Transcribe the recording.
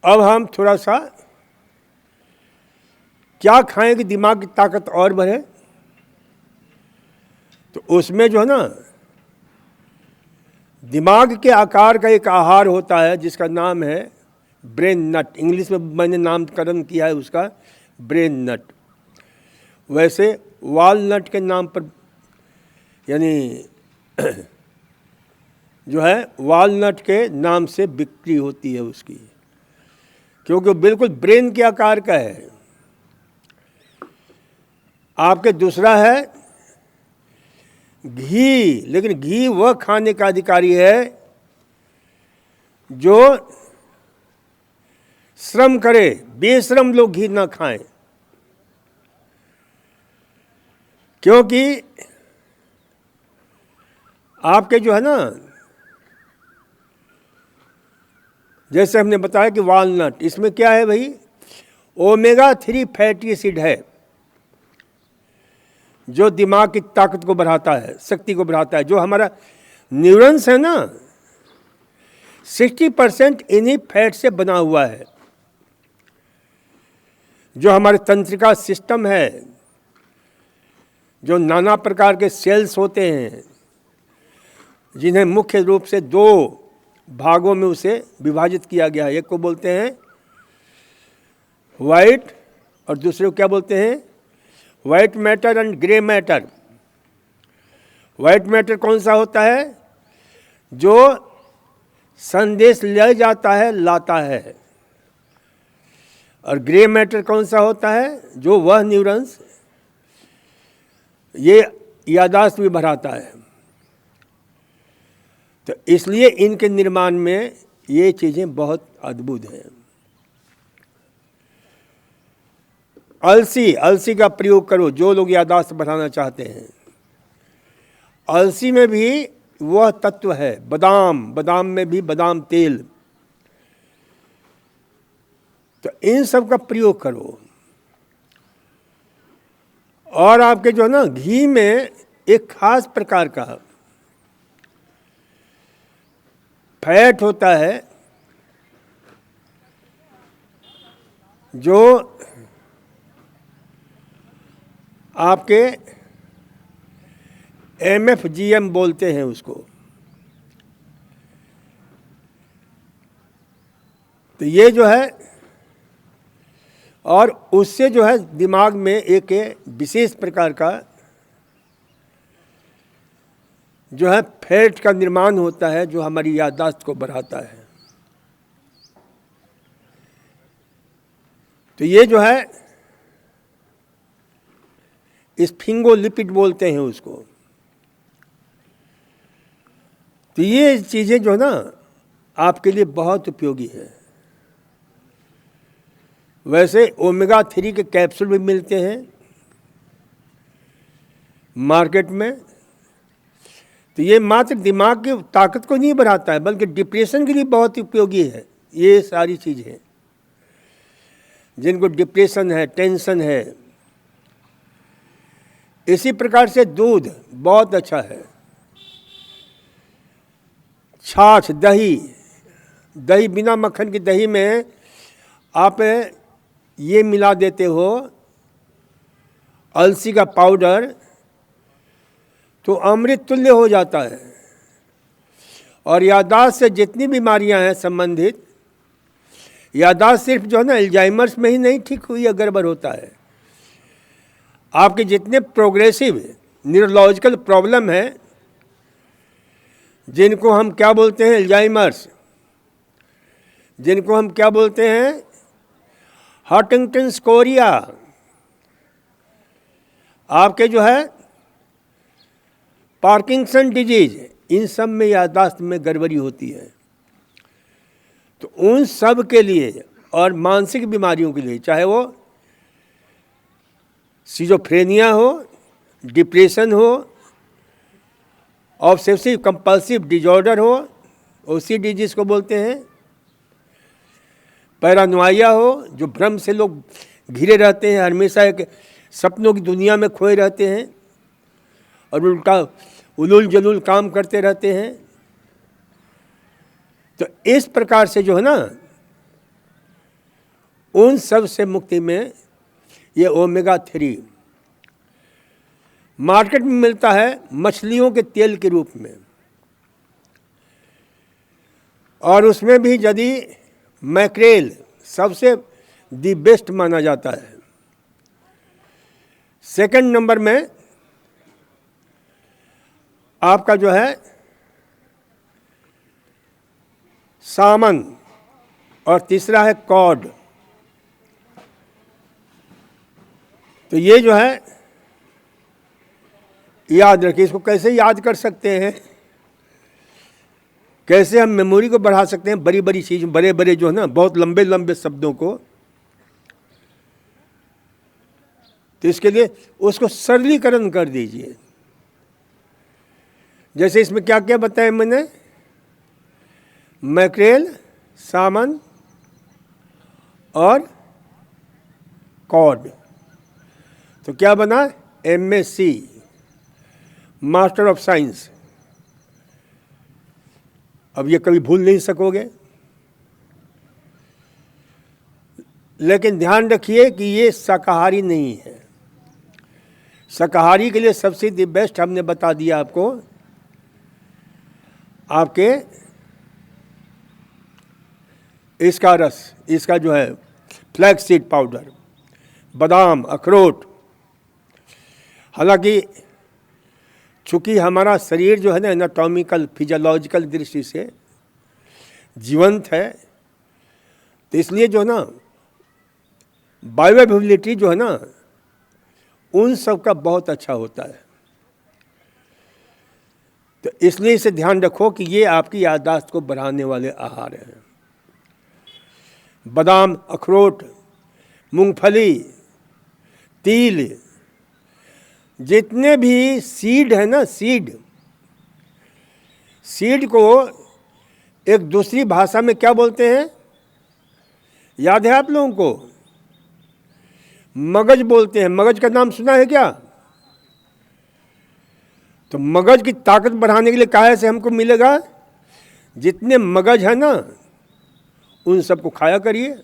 अब हम थोड़ा सा क्या खाएं कि दिमाग की ताकत और बढ़े, तो उसमें जो है ना दिमाग के आकार का एक आहार होता है जिसका नाम है ब्रेन नट। इंग्लिश में मैंने नामकरण किया है उसका ब्रेन नट। वैसे वालनट के नाम पर यानी जो है वालनट के नाम से बिक्री होती है उसकी, क्योंकि वो बिल्कुल ब्रेन के आकार का है। आपके दूसरा है घी, लेकिन घी वह खाने का अधिकारी है जो श्रम करे, बेश्रम लोग घी ना खाएं, क्योंकि आपके जो है ना, जैसे हमने बताया कि वालनट, इसमें क्या है भाई, ओमेगा 3 फैटी एसिड है जो दिमाग की ताकत को बढ़ाता है, शक्ति को बढ़ाता है। जो हमारा न्यूरॉन्स है ना 60% इन्हीं फैट से बना हुआ है। जो हमारे तंत्रिका सिस्टम है, जो नाना प्रकार के सेल्स होते हैं जिन्हें मुख्य रूप से 2 भागों में उसे विभाजित किया गया है। एक को बोलते हैं वाइट और दूसरे को क्या बोलते हैं, white matter and grey matter. White matter कौन सा होता है, जो संदेश ले जाता है, लाता है। और ग्रे मैटर कौन सा होता है, जो वह न्यूरॉन्स ये याददाश्त भी बढ़ाता है। तो इसलिए इनके निर्माण में ये चीज़ें बहुत अद्भुत हैं। अलसी का प्रयोग करो जो लोग याददाश्त बढ़ाना चाहते हैं। अलसी में भी वह तत्व है, बादाम में भी बादाम तेल। तो इन सब का प्रयोग करो। और आपके जो है ना घी में एक खास प्रकार का फैट होता है जो आपके MFGM बोलते हैं उसको। तो ये जो है, और उससे जो है दिमाग में एक विशेष प्रकार का जो है फैट का निर्माण होता है जो हमारी याददाश्त को बढ़ाता है। तो ये जो है स्फिंगोलिपिड बोलते हैं उसको। तो ये चीज़ें जो है ना आपके लिए बहुत उपयोगी है। वैसे ओमेगा 3 के कैप्सूल भी मिलते हैं मार्केट में। तो ये मात्र दिमाग की ताकत को नहीं बढ़ाता है, बल्कि डिप्रेशन के लिए बहुत उपयोगी है। ये सारी चीज़ें जिनको डिप्रेशन है, टेंशन है। इसी प्रकार से दूध बहुत अच्छा है। छाछ, दही बिना मक्खन की दही में आप ये मिला देते हो अलसी का पाउडर, तो अमृत तुल्य हो जाता है। और याददाश्त से जितनी बीमारियां हैं संबंधित, याददाश्त सिर्फ जो है ना अल्जाइमर्स में ही नहीं ठीक हुई या गड़बड़ होता है। आपके जितने प्रोग्रेसिव न्यूरोलॉजिकल प्रॉब्लम है, जिनको हम क्या बोलते हैं अल्जाइमर्स, जिनको हम क्या बोलते हैं हंटिंगटन्स कोरिया, आपके जो है पार्किंसन डिजीज, इन सब में याददाश्त में गड़बड़ी होती है। तो उन सब के लिए और मानसिक बीमारियों के लिए, चाहे वो सिजोफ्रेनिया हो, डिप्रेशन हो, ऑब्सेसिव कंपल्सिव डिजॉर्डर हो, OCD जिसको बोलते हैं, पैरानोइया हो, जो भ्रम से लोग घिरे रहते हैं, हमेशा एक सपनों की दुनिया में खोए रहते हैं और उल्टा उलूल जलूल काम करते रहते हैं। तो इस प्रकार से जो है ना उन सब से मुक्ति में ये ओमेगा 3 मार्केट में मिलता है मछलियों के तेल के रूप में, और उसमें भी यदि मैक्रेल सबसे दी बेस्ट माना जाता है। सेकंड नंबर में आपका जो है सामन, और तीसरा है कॉड। तो ये जो है याद रखिए। इसको कैसे याद कर सकते हैं, कैसे हम मेमोरी को बढ़ा सकते हैं, बड़ी बड़ी चीज, बड़े बड़े जो है ना बहुत लंबे लंबे शब्दों को। तो इसके लिए उसको सरलीकरण कर दीजिए। जैसे इसमें क्या क्या बताया मैंने, मैक्रेल, सामन और कॉड। तो क्या बना, MSc, मास्टर ऑफ साइंस। अब ये कभी भूल नहीं सकोगे। लेकिन ध्यान रखिए कि ये शाकाहारी नहीं है। शाकाहारी के लिए सबसे दी बेस्ट हमने बता दिया आपको, आपके इसका रस, इसका जो है फ्लैक्स सीड पाउडर, बादाम, अखरोट। हालांकि चूँकि हमारा शरीर जो है ना एनाटॉमिकल फिजियोलॉजिकल दृष्टि से जीवंत है, तो इसलिए जो है ना बायोअवेलेबिलिटी जो है ना उन सब का बहुत अच्छा होता है। तो इसलिए इसे ध्यान रखो कि ये आपकी याददाश्त को बढ़ाने वाले आहार हैं। बादाम, अखरोट, मूंगफली, तिल, जितने भी सीड है ना, सीड को एक दूसरी भाषा में क्या बोलते हैं, याद है आप लोगों को? मगज बोलते हैं। मगज का नाम सुना है क्या? तो मगज की ताकत बढ़ाने के लिए काहे से हमको मिलेगा, जितने मगज है ना उन सबको खाया करिए।